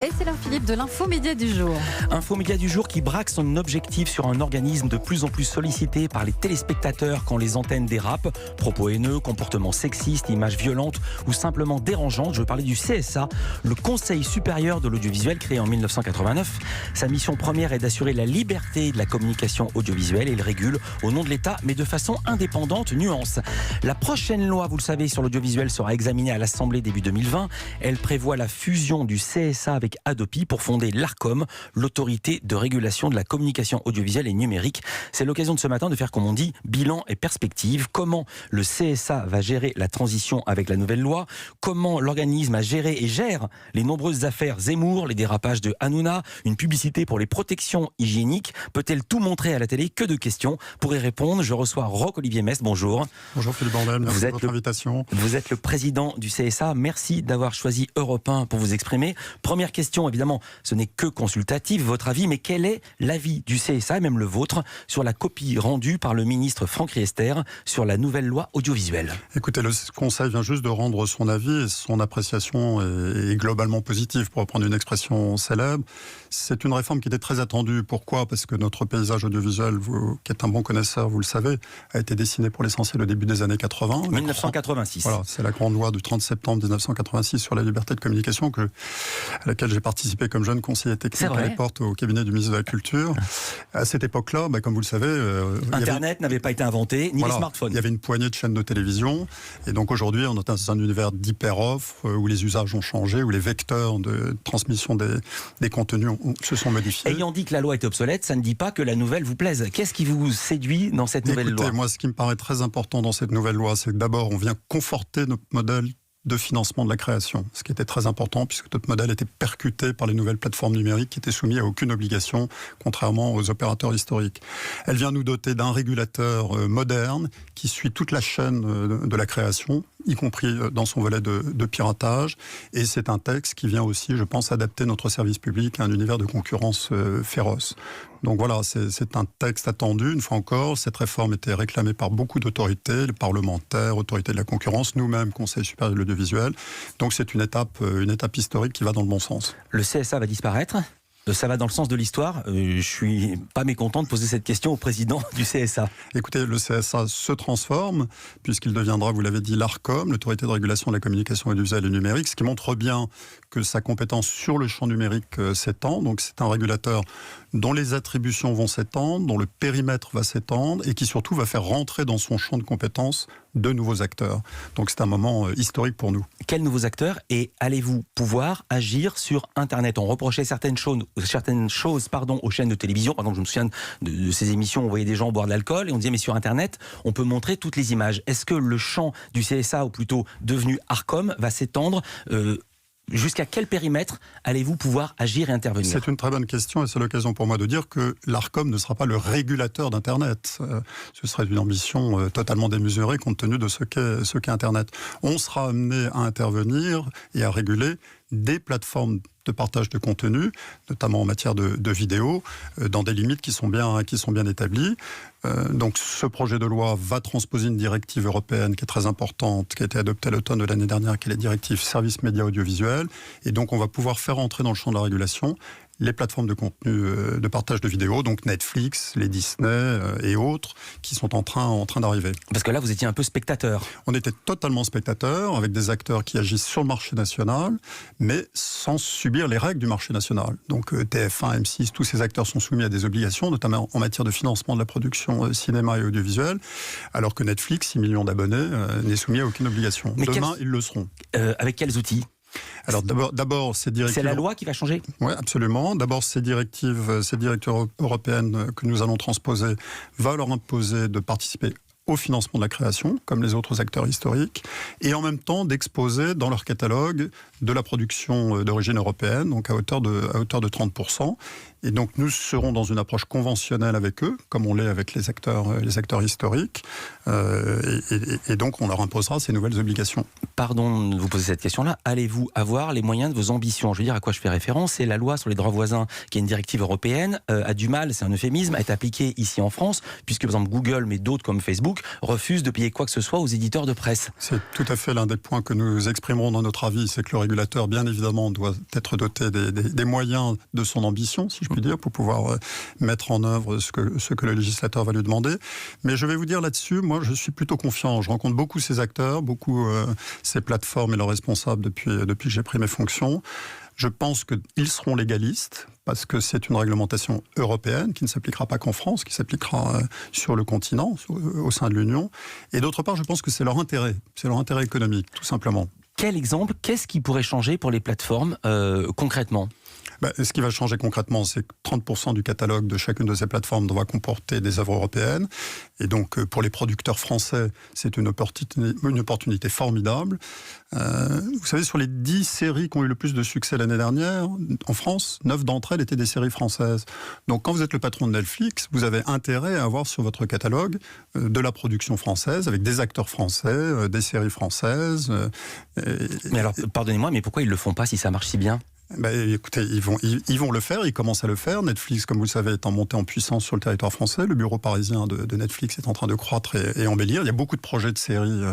Et c'est l'heure, Philippe, de l'infomédia du jour. Infomédia du jour qui braque son objectif sur un organisme de plus en plus sollicité par les téléspectateurs quand les antennes dérapent. Propos haineux, comportements sexistes, images violentes ou simplement dérangeantes. Je veux parler du CSA, le Conseil supérieur de l'audiovisuel créé en 1989. Sa mission première est d'assurer la liberté de la communication audiovisuelle et il régule au nom de l'État, mais de façon indépendante. Nuance. La prochaine loi, vous le savez, sur l'audiovisuel sera examinée à l'Assemblée début 2020. Elle prévoit la fusion du CSA avec Adopi pour fonder l'ARCOM, l'autorité de régulation de la communication audiovisuelle et numérique. C'est l'occasion de ce matin de faire, comme on dit, bilan et perspective. Comment le CSA va gérer la transition avec la nouvelle loi? Comment l'organisme a géré et gère les nombreuses affaires Zemmour, les dérapages de Hanouna, une publicité pour les protections hygiéniques? Peut-elle tout montrer à la télé? Que de questions. Pour y répondre, je reçois Roch-Olivier Mest. Bonjour. Bonjour Philippe Bandel, merci de votre invitation. Vous êtes le président du CSA. Merci d'avoir choisi Europe 1 pour vous exprimer. Première question, évidemment, ce n'est que consultatif, votre avis, mais quel est l'avis du CSA, et même le vôtre, sur la copie rendue par le ministre Franck Riester sur la nouvelle loi audiovisuelle? Écoutez, le Conseil vient juste de rendre son avis et son appréciation est globalement positive, pour reprendre une expression célèbre. C'est une réforme qui était très attendue. Pourquoi? Parce que notre paysage audiovisuel, vous, qui êtes un bon connaisseur, vous le savez, a été dessiné pour l'essentiel au début des années 80. 1986. Voilà, c'est la grande loi du 30 septembre 1986 sur la liberté de communication à laquelle j'ai participé comme jeune conseiller technique à l'époque au cabinet du ministre de la Culture. À cette époque-là, comme vous le savez... Internet n'avait pas été inventé, ni les smartphones. Il y avait une poignée de chaînes de télévision. Et donc aujourd'hui, on est dans un univers d'hyper-offre où les usages ont changé, où les vecteurs de transmission des contenus se sont modifiés. Ayant dit que la loi était obsolète, ça ne dit pas que la nouvelle vous plaise. Qu'est-ce qui vous séduit dans cette nouvelle loi? Moi, ce qui me paraît très important dans cette nouvelle loi, c'est que d'abord, on vient conforter notre modèle de financement de la création, ce qui était très important puisque notre modèle était percuté par les nouvelles plateformes numériques qui étaient soumises à aucune obligation, contrairement aux opérateurs historiques. Elle vient nous doter d'un régulateur moderne qui suit toute la chaîne de la création, y compris dans son volet de piratage, et c'est un texte qui vient aussi, je pense, adapter notre service public à un univers de concurrence féroce. Donc voilà, c'est un texte attendu. Une fois encore, cette réforme était réclamée par beaucoup d'autorités, les parlementaires, autorités de la concurrence, nous-mêmes, Conseil supérieur de l'audiovisuel. Donc c'est une étape historique qui va dans le bon sens. Le CSA va disparaître ? Ça va dans le sens de l'histoire. Je suis pas mécontent de poser cette question au président du CSA. Écoutez, le CSA se transforme, puisqu'il deviendra, vous l'avez dit, l'ARCOM, l'autorité de régulation de la communication audiovisuelle et numérique, ce qui montre bien que sa compétence sur le champ numérique s'étend. Donc c'est un régulateur dont les attributions vont s'étendre, dont le périmètre va s'étendre, et qui surtout va faire rentrer dans son champ de compétences de nouveaux acteurs. Donc c'est un moment historique pour nous. Quels nouveaux acteurs? Et allez-vous pouvoir agir sur Internet? On reprochait certaines choses aux chaînes de télévision. Par exemple, je me souviens de ces émissions où on voyait des gens boire de l'alcool et on disait mais sur Internet, on peut montrer toutes les images. Est-ce que le champ du CSA, ou plutôt devenu ARCOM, va s'étendre jusqu'à quel périmètre allez-vous pouvoir agir et intervenir? C'est une très bonne question et c'est l'occasion pour moi de dire que l'ARCOM ne sera pas le régulateur d'Internet. Ce serait une ambition totalement démesurée compte tenu de ce qu'est Internet. On sera amené à intervenir et à réguler des plateformes de partage de contenu, notamment en matière de vidéo, dans des limites qui sont bien établies. Donc ce projet de loi va transposer une directive européenne qui est très importante, qui a été adoptée à l'automne de l'année dernière, qui est la directive Services Médias Audiovisuels. Et donc on va pouvoir faire entrer dans le champ de la régulation les plateformes de contenu de partage de vidéos, donc Netflix, les Disney et autres, qui sont en train d'arriver. Parce que là, vous étiez un peu spectateur. On était totalement spectateur, avec des acteurs qui agissent sur le marché national, mais sans subir les règles du marché national. Donc TF1, M6, tous ces acteurs sont soumis à des obligations, notamment en matière de financement de la production cinéma et audiovisuel, alors que Netflix, 6 millions d'abonnés, n'est soumis à aucune obligation. Mais demain, ils le seront. Avec quels outils ? Alors d'abord, ces directives... C'est la loi qui va changer? Oui, absolument. D'abord, ces directives européennes que nous allons transposer vont leur imposer de participer au financement de la création, comme les autres acteurs historiques, et en même temps d'exposer dans leur catalogue de la production d'origine européenne, donc à hauteur de 30%. Et donc nous serons dans une approche conventionnelle avec eux, comme on l'est avec les acteurs historiques, et donc on leur imposera ces nouvelles obligations. Pardon de vous poser cette question-là, allez-vous avoir les moyens de vos ambitions? Je veux dire, à quoi je fais référence? C'est la loi sur les droits voisins, qui est une directive européenne, a du mal, c'est un euphémisme, à être appliquée ici en France, puisque par exemple Google, mais d'autres comme Facebook, refusent de payer quoi que ce soit aux éditeurs de presse. C'est tout à fait l'un des points que nous exprimerons dans notre avis, c'est que le régulateur, bien évidemment, doit être doté des moyens de son ambition, si je puis dire, pour pouvoir mettre en œuvre ce que le législateur va lui demander. Mais je vais vous dire là-dessus, moi je suis plutôt confiant. Je rencontre beaucoup ces acteurs, beaucoup ces plateformes et leurs responsables depuis que j'ai pris mes fonctions. Je pense qu'ils seront légalistes parce que c'est une réglementation européenne qui ne s'appliquera pas qu'en France, qui s'appliquera sur le continent, au sein de l'Union. Et d'autre part, je pense que c'est leur intérêt économique, tout simplement. Quel exemple, qu'est-ce qui pourrait changer pour les plateformes concrètement ? Ce qui va changer concrètement, c'est que 30% du catalogue de chacune de ces plateformes doit comporter des œuvres européennes. Et donc, pour les producteurs français, c'est une opportunité formidable. Vous savez, sur les 10 séries qui ont eu le plus de succès l'année dernière, en France, 9 d'entre elles étaient des séries françaises. Donc, quand vous êtes le patron de Netflix, vous avez intérêt à avoir sur votre catalogue de la production française, avec des acteurs français, des séries françaises. Mais alors, pardonnez-moi, mais pourquoi ils ne le font pas si ça marche si bien ? Écoutez, ils vont le faire, ils commencent à le faire. Netflix, comme vous le savez, est en montée en puissance sur le territoire français. Le bureau parisien de Netflix est en train de croître et embellir. Il y a beaucoup de projets de séries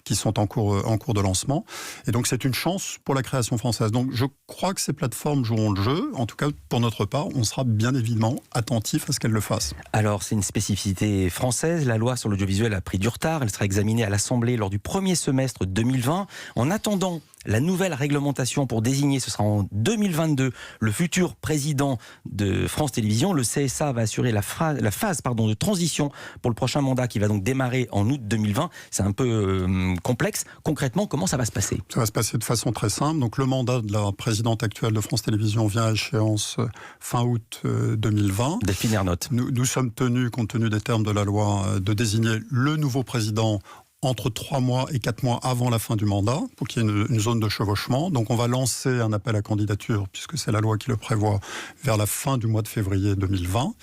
qui sont en cours de lancement. Et donc c'est une chance pour la création française. Donc je crois que ces plateformes joueront le jeu. En tout cas, pour notre part, on sera bien évidemment attentif à ce qu'elles le fassent. Alors c'est une spécificité française. La loi sur l'audiovisuel a pris du retard. Elle sera examinée à l'Assemblée lors du premier semestre 2020. En attendant la nouvelle réglementation pour désigner, ce sera en 2022, le futur président de France Télévisions. Le CSA va assurer la phase de transition pour le prochain mandat qui va donc démarrer en août 2020. C'est un peu complexe. Concrètement, comment ça va se passer ? Ça va se passer de façon très simple. Donc, le mandat de la présidente actuelle de France Télévisions vient à échéance fin août 2020. Delphine Ernotte. Nous sommes tenus, compte tenu des termes de la loi, de désigner le nouveau président entre 3 mois et 4 mois avant la fin du mandat, pour qu'il y ait une zone de chevauchement. Donc on va lancer un appel à candidature, puisque c'est la loi qui le prévoit, vers la fin du mois de février 2020.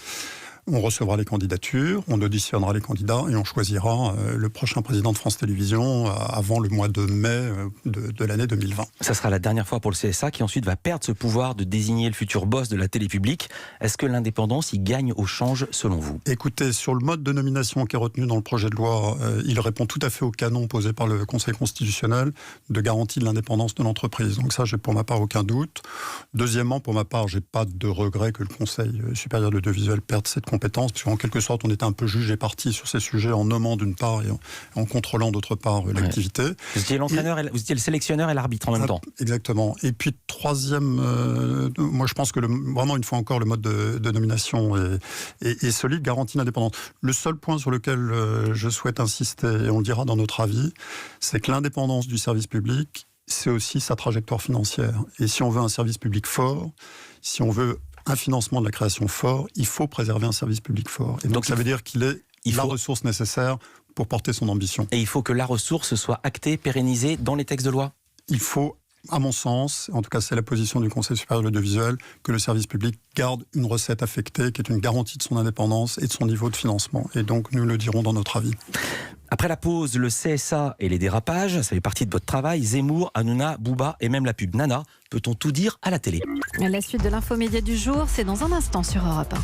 On recevra les candidatures, on auditionnera les candidats et on choisira le prochain président de France Télévisions avant le mois de mai de l'année 2020. Ça sera la dernière fois pour le CSA qui ensuite va perdre ce pouvoir de désigner le futur boss de la télé publique. Est-ce que l'indépendance y gagne au change selon vous ? Écoutez, sur le mode de nomination qui est retenu dans le projet de loi, il répond tout à fait au canon posé par le Conseil constitutionnel de garantie de l'indépendance de l'entreprise. Donc ça, j'ai pour ma part aucun doute. Deuxièmement, pour ma part, j'ai pas de regret que le Conseil supérieur de l'audiovisuel perde cette compétence, parce qu'en quelque sorte, on était un peu juge et parti sur ces sujets en nommant d'une part et en contrôlant d'autre part l'activité. Vous étiez l'entraîneur, vous étiez le sélectionneur et l'arbitre en même temps. Exactement. Et puis troisième, moi je pense que vraiment une fois encore le mode de nomination est solide, garantit l'indépendance. Le seul point sur lequel je souhaite insister, et on le dira dans notre avis, c'est que l'indépendance du service public, c'est aussi sa trajectoire financière. Et si on veut un service public fort, si on veut un financement de la création fort, il faut préserver un service public fort. Et donc ça veut dire qu'il est la ressource nécessaire pour porter son ambition. Et il faut que la ressource soit actée, pérennisée dans les textes de loi ? Il faut, à mon sens, en tout cas c'est la position du Conseil supérieur de l'audiovisuel, que le service public garde une recette affectée qui est une garantie de son indépendance et de son niveau de financement. Et donc nous le dirons dans notre avis. Après la pause, le CSA et les dérapages, ça fait partie de votre travail. Zemmour, Hanouna, Booba et même la pub Nana. Peut-on tout dire à la télé ? La suite de l'infomédia du jour, c'est dans un instant sur Europe 1.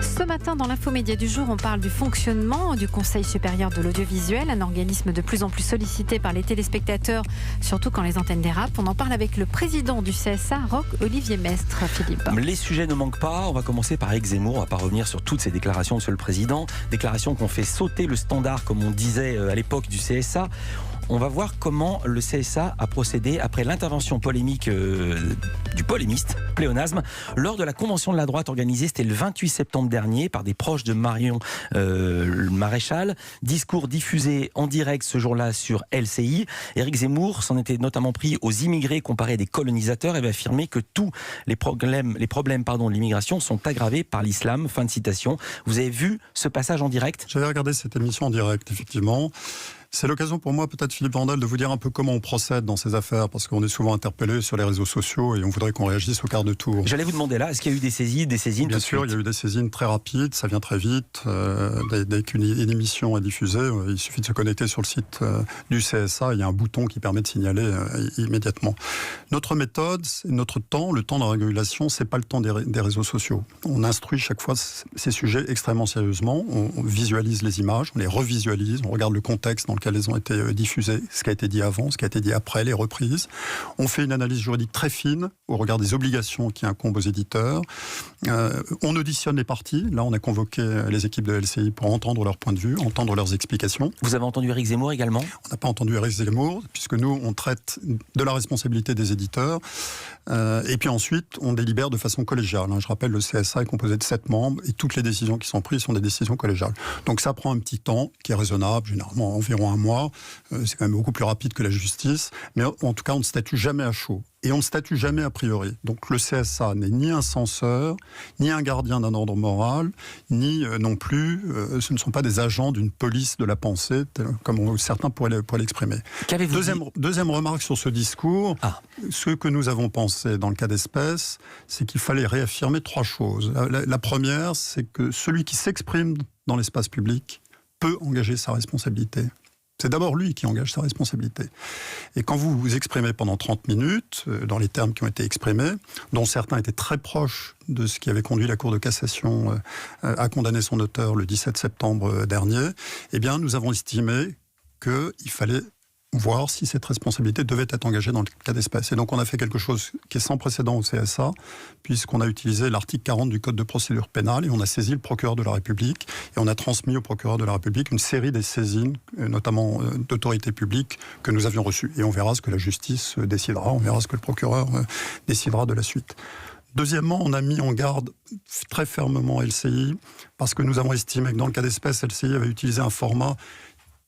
Ce matin, dans l'infomédia du jour, on parle du fonctionnement du Conseil supérieur de l'audiovisuel, un organisme de plus en plus sollicité par les téléspectateurs, surtout quand les antennes dérapent. On en parle avec le président du CSA, Roch-Olivier Mestre. Philippe. Les sujets ne manquent pas. On va commencer par Éric Zemmour. On ne va pas revenir sur toutes ces déclarations, monsieur le président. Déclarations qui ont fait sauter le standard, comme on disait à l'époque du CSA. On va voir comment le CSA a procédé après l'intervention polémique du polémiste, pléonasme, lors de la convention de la droite organisée, c'était le 28 septembre dernier, par des proches de Marion Maréchal. Discours diffusé en direct ce jour-là sur LCI. Éric Zemmour s'en était notamment pris aux immigrés comparés des colonisateurs et avait affirmé que tous les problèmes de l'immigration sont aggravés par l'islam. Fin de citation. Vous avez vu ce passage en direct ? J'avais regardé cette émission en direct, effectivement. C'est l'occasion pour moi, peut-être Philippe Vandel, de vous dire un peu comment on procède dans ces affaires, parce qu'on est souvent interpellé sur les réseaux sociaux et on voudrait qu'on réagisse au quart de tour. J'allais vous demander là, est-ce qu'il y a eu des saisines Bien sûr, il y a eu des saisines très rapides, ça vient très vite. Dès qu'une émission est diffusée, il suffit de se connecter sur le site du CSA, il y a un bouton qui permet de signaler immédiatement. Notre méthode, notre temps, le temps de la régulation, c'est pas le temps des réseaux sociaux. On instruit chaque fois ces sujets extrêmement sérieusement, on visualise les images, on les revisualise, on regarde le contexte dans lequel elles ont été diffusées, ce qui a été dit avant, ce qui a été dit après, les reprises. On fait une analyse juridique très fine au regard des obligations qui incombent aux éditeurs. On auditionne les parties. Là, on a convoqué les équipes de LCI pour entendre leur point de vue, entendre leurs explications. Vous avez entendu Éric Zemmour également ? On n'a pas entendu Éric Zemmour, puisque nous, on traite de la responsabilité des éditeurs. Et puis ensuite, on délibère de façon collégiale. Je rappelle, le CSA est composé de 7 membres et toutes les décisions qui sont prises sont des décisions collégiales. Donc ça prend un petit temps qui est raisonnable, généralement environ 1 mois. C'est quand même beaucoup plus rapide que la justice. Mais en tout cas, on ne statue jamais à chaud. Et on ne statue jamais a priori. Donc le CSA n'est ni un censeur, ni un gardien d'un ordre moral, ni non plus, ce ne sont pas des agents d'une police de la pensée, comme certains pourraient l'exprimer. Deuxième remarque sur ce discours, ce que nous avons pensé dans le cas d'espèce, c'est qu'il fallait réaffirmer 3 choses. La première, c'est que celui qui s'exprime dans l'espace public peut engager sa responsabilité. C'est d'abord lui qui engage sa responsabilité. Et quand vous vous exprimez pendant 30 minutes, dans les termes qui ont été exprimés, dont certains étaient très proches de ce qui avait conduit la Cour de cassation à condamner son auteur le 17 septembre dernier, eh bien, nous avons estimé qu'il fallait voir si cette responsabilité devait être engagée dans le cas d'espèce. Et donc on a fait quelque chose qui est sans précédent au CSA, puisqu'on a utilisé l'article 40 du Code de procédure pénale et on a saisi le procureur de la République et on a transmis au procureur de la République une série des saisines, notamment d'autorités publiques, que nous avions reçues. Et on verra ce que la justice décidera, on verra ce que le procureur décidera de la suite. Deuxièmement, on a mis en garde très fermement LCI, parce que nous avons estimé que dans le cas d'espèce, LCI avait utilisé un format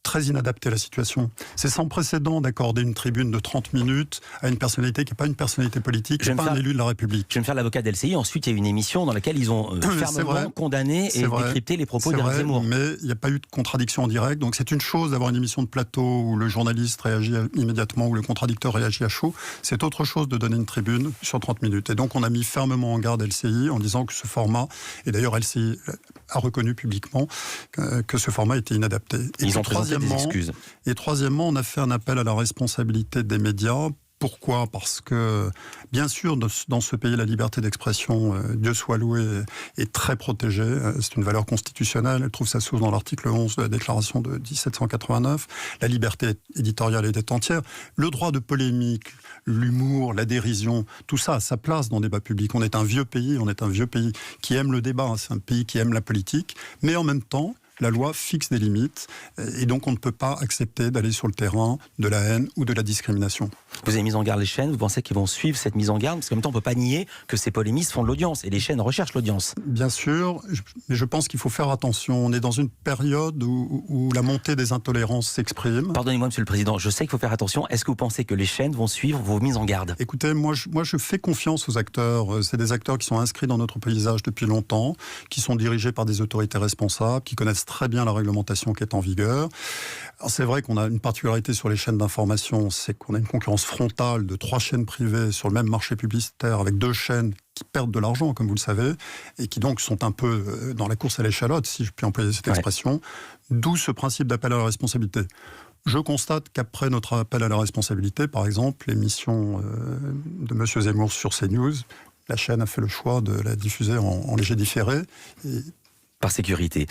très inadapté à la situation. C'est sans précédent d'accorder une tribune de 30 minutes à une personnalité qui n'est pas une personnalité politique, qui n'est pas un élu de la République. Je vais me faire l'avocat d'LCI. Ensuite, il y a eu une émission dans laquelle ils ont fermement condamné et décrypté les propos d'Éric Zemmour. Mais il n'y a pas eu de contradiction en direct. Donc c'est une chose d'avoir une émission de plateau où le journaliste réagit immédiatement, où le contradicteur réagit à chaud. C'est autre chose de donner une tribune sur 30 minutes. Et donc on a mis fermement en garde LCI en disant que ce format, et d'ailleurs LCI a reconnu publiquement que ce format était inadapté. Ils ont présenté des excuses. Et troisièmement, on a fait un appel à la responsabilité des médias. Pourquoi ? Parce que, bien sûr, dans ce pays, la liberté d'expression, Dieu soit loué, est très protégée. C'est une valeur constitutionnelle. Elle trouve sa source dans l'article 11 de la déclaration de 1789. La liberté éditoriale est entière. Le droit de polémique, l'humour, la dérision, tout ça a sa place dans le débat public. On est un vieux pays qui aime le débat. C'est un pays qui aime la politique. Mais en même temps, la loi fixe des limites et donc on ne peut pas accepter d'aller sur le terrain de la haine ou de la discrimination. Vous avez mis en garde les chaînes, vous pensez qu'ils vont suivre cette mise en garde ? Parce qu'en même temps, on ne peut pas nier que ces polémistes font de l'audience et les chaînes recherchent l'audience. Bien sûr, mais je pense qu'il faut faire attention. On est dans une période où la montée des intolérances s'exprime. Pardonnez-moi, Monsieur le Président, je sais qu'il faut faire attention. Est-ce que vous pensez que les chaînes vont suivre vos mises en garde ? Écoutez, moi je fais confiance aux acteurs. C'est des acteurs qui sont inscrits dans notre paysage depuis longtemps, qui sont dirigés par des autorités responsables, qui connaissent très bien la réglementation qui est en vigueur. Alors c'est vrai qu'on a une particularité sur les chaînes d'information, c'est qu'on a une concurrence frontale de 3 chaînes privées sur le même marché publicitaire avec 2 chaînes qui perdent de l'argent, comme vous le savez, et qui donc sont un peu dans la course à l'échalote, si je puis employer cette expression, d'où ce principe d'appel à la responsabilité. Je constate qu'après notre appel à la responsabilité, par exemple, l'émission de M. Zemmour sur CNews, la chaîne a fait le choix de la diffuser en léger différé. Par sécurité.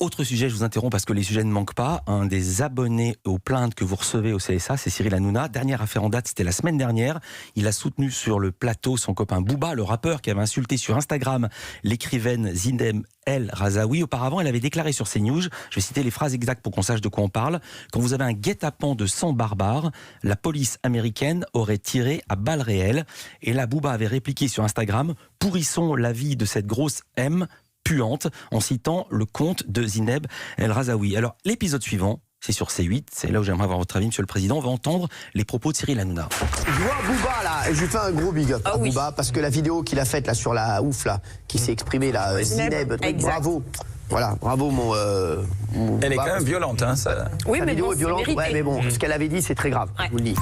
Autre sujet, je vous interromps parce que les sujets ne manquent pas. Un des abonnés aux plaintes que vous recevez au CSA, c'est Cyril Hanouna. Dernière affaire en date, c'était la semaine dernière. Il a soutenu sur le plateau son copain Booba, le rappeur qui avait insulté sur Instagram l'écrivaine Zineb El Razaoui. Auparavant, elle avait déclaré sur CNews, je vais citer les phrases exactes pour qu'on sache de quoi on parle, quand vous avez un guet-apens de sang barbare, la police américaine aurait tiré à balles réelles. Et là, Booba avait répliqué sur Instagram, pourrissons la vie de cette grosse M puante, en citant le compte de Zineb El Razaoui. Alors, l'épisode suivant, c'est sur C8, c'est là où j'aimerais avoir votre avis, Monsieur le Président. On va entendre les propos de Cyril Hanouna. Je vois Booba là, et je lui fais un gros big up à Booba, parce que la vidéo qu'il a faite là sur la ouf là, qui s'est exprimée là, Zineb, bravo. Voilà, bravo mon Elle est Bouba. quand même violente, hein, ça. Oui, Sa mais vidéo bon, est c'est violente. mérité. Ouais, mais bon, ce qu'elle avait dit, c'est très grave, Ouais. je vous le dis.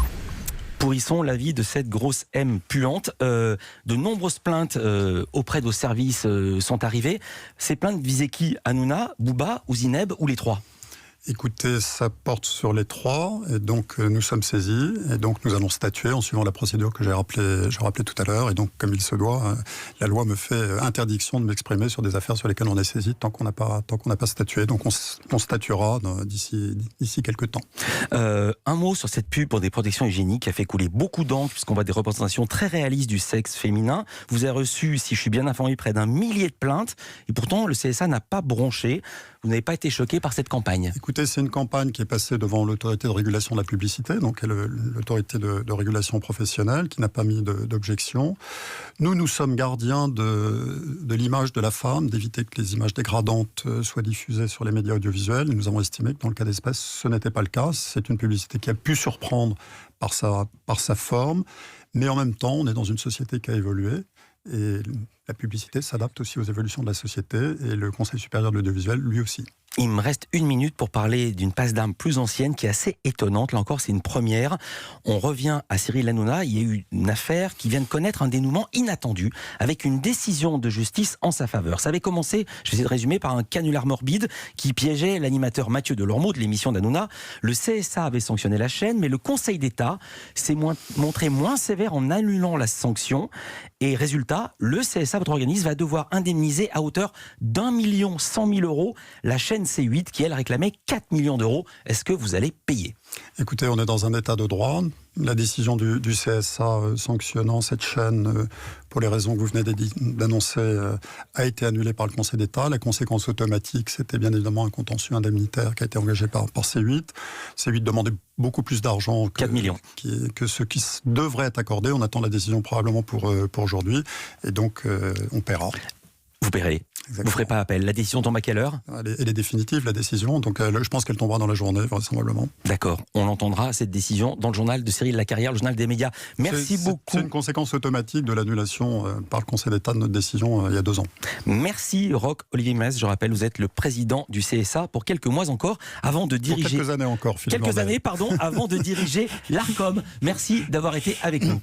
Pourrissons la vie de cette grosse M puante. De nombreuses plaintes auprès de vos services sont arrivées. Ces plaintes visaient qui? Hanouna, Bouba ou Zineb ou les trois? Écoutez, ça porte sur les trois, et donc nous sommes saisis, et donc nous allons statuer en suivant la procédure que j'ai rappelé tout à l'heure, et donc comme il se doit, la loi me fait interdiction de m'exprimer sur des affaires sur lesquelles on est saisi tant qu'on n'a pas statué, donc on statuera d'ici quelques temps. Un mot sur cette pub pour des protections hygiéniques qui a fait couler beaucoup d'encre, puisqu'on voit des représentations très réalistes du sexe féminin. Vous avez reçu, si je suis bien informé, près d'1 millier de plaintes, et pourtant le CSA n'a pas bronché. Vous n'avez pas été choqué par cette campagne? Écoutez, c'est une campagne qui est passée devant l'autorité de régulation de la publicité, donc l'autorité de régulation professionnelle, qui n'a pas mis d'objection. Nous sommes gardiens de l'image de la femme, d'éviter que les images dégradantes soient diffusées sur les médias audiovisuels. Nous avons estimé que dans le cas d'espèce, ce n'était pas le cas. C'est une publicité qui a pu surprendre par sa forme, mais en même temps, on est dans une société qui a évolué. Et la publicité s'adapte aussi aux évolutions de la société, et le Conseil supérieur de l'audiovisuel, lui aussi. Il me reste 1 minute pour parler d'une passe d'armes plus ancienne qui est assez étonnante. Là encore, c'est une première. On revient à Cyril Hanouna. Il y a eu une affaire qui vient de connaître un dénouement inattendu avec une décision de justice en sa faveur. Ça avait commencé, je vais essayer de résumer, par un canular morbide qui piégeait l'animateur Mathieu Delormeau de l'émission d'Hanouna. Le CSA avait sanctionné la chaîne, mais le Conseil d'État s'est montré moins sévère en annulant la sanction. Et résultat, le CSA, votre organisme, va devoir indemniser à hauteur d'1 100 000 € la chaîne C8 qui, elle, réclamait 4 millions d'euros. Est-ce que vous allez payer? Écoutez, on est dans un état de droit. La décision du CSA sanctionnant cette chaîne, pour les raisons que vous venez d'annoncer, a été annulée par le Conseil d'État. La conséquence automatique, c'était bien évidemment un contentieux indemnitaire qui a été engagé par C8. C8 demandait beaucoup plus d'argent 4 millions. que ce qui devrait être accordé. On attend la décision probablement pour aujourd'hui. Et donc, on paiera. Vous paierez. Exactement. Vous ne ferez pas appel. La décision tombe à quelle heure? Elle est définitive, la décision. Donc, je pense qu'elle tombera dans la journée, vraisemblablement. D'accord. On entendra cette décision dans le journal de Cyril Lacarrière, le journal des médias. Merci beaucoup. C'est une conséquence automatique de l'annulation par le Conseil d'État de notre décision il y a 2 ans. Merci, Roch Olivier Mess. Je rappelle, vous êtes le président du CSA pour quelques mois encore, avant de diriger... Pour quelques années encore, Philippe Quelques Vandel. années, pardon, avant de diriger l'ARCOM. Merci d'avoir été avec nous.